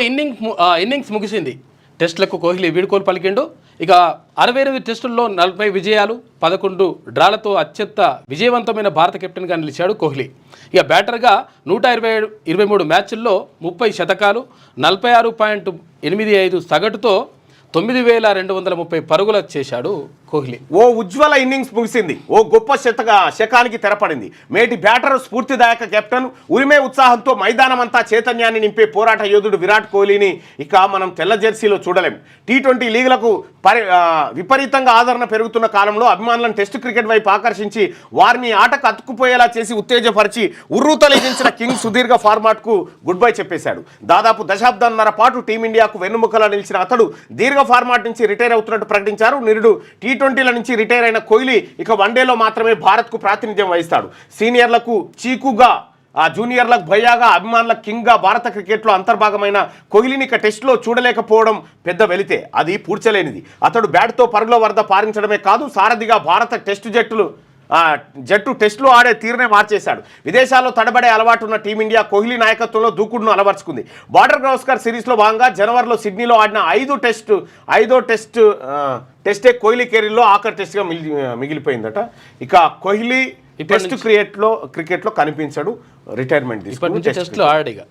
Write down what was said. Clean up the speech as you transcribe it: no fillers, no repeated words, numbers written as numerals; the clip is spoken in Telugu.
ఇన్నింగ్స్ ముగిసింది. టెస్టులకు కోహ్లీ వీడ్కోలు పలికిండు. ఇక 68 టెస్టుల్లో 40 విజయాలు 11 డ్రాలతో అత్యంత విజయవంతమైన భారత కెప్టెన్గా నిలిచాడు కోహ్లీ. ఇక బ్యాటర్గా 123 మ్యాచ్ల్లో 30 శతకాలు 46.85 సగటుతో 9230 పరుగులు చేశాడు కోహ్లీ. ఓ ఉజ్వల ఇన్నింగ్స్ ముగిసింది. ఓ గొప్ప శకానికి తెరపడింది. మేటి బ్యాటర్ స్ఫూర్తిదాయక కెప్టెన్ ఉరిమే ఉత్సాహంతో మైదానమంతా చైతన్యాన్ని నింపే పోరాట యోధుడు విరాట్ కోహ్లీని ఇక మనం తెల్ల జెర్సీలో చూడలేం. టీ20 లీగులకు విపరీతంగా ఆదరణ పెరుగుతున్న కాలంలో అభిమానులను టెస్ట్ క్రికెట్ వైపు ఆకర్షించి వారిని ఆటకు అతుక్కుపోయేలా చేసి ఉత్తేజపరిచి ఉర్రూతలిగించిన కింగ్ సుదీర్ఘ ఫార్మాట్కు గుడ్ బై చెప్పేశాడు. దాదాపు దశాబ్దంన్నర పాటు టీమిండియాకు వెన్నుముకలా నిలిచిన అతడు దీర్ఘ ఫార్మాట్ నుంచి రిటైర్ అవుతున్నట్టు ప్రకటించారు. నిరుడు టీ20ల నుంచి రిటైర్ అయిన కోహ్లీ ఇక వన్డేలో మాత్రమే భారత్కు ప్రాతినిధ్యం వహిస్తాడు. సీనియర్లకు చీకుగా జూనియర్లకు భయ్యాగా అభిమానులకు కింగ్గా భారత క్రికెట్లో అంతర్భాగమైన కోహ్లీని ఇక టెస్టులో చూడలేకపోవడం పెద్ద వెలితే. అది పూడ్చలేనిది. అతడు బ్యాట్తో పరుగుల వరద పారించడమే కాదు, సారథిగా భారత జట్టు టెస్టులు ఆడే తీరునే మార్చేశాడు. విదేశాల్లో తడబడే అలవాటు ఉన్న టీమిండియా కోహ్లీ నాయకత్వంలో దూకుడును అలవర్చుకుంది. బార్డర్ గవస్కర్ సిరీస్లో భాగంగా జనవరిలో సిడ్నీలో ఆడిన ఐదో టెస్టే కోహ్లీ కెరీర్లో ఆఖరి టెస్ట్గా మిగిలిపోయిందట. ఇక కోహ్లీ టెస్ట్ క్రికెట్లో కనిపించాడు. రిటైర్మెంట్ తీసుకుని టెస్టులు ఆడాడు.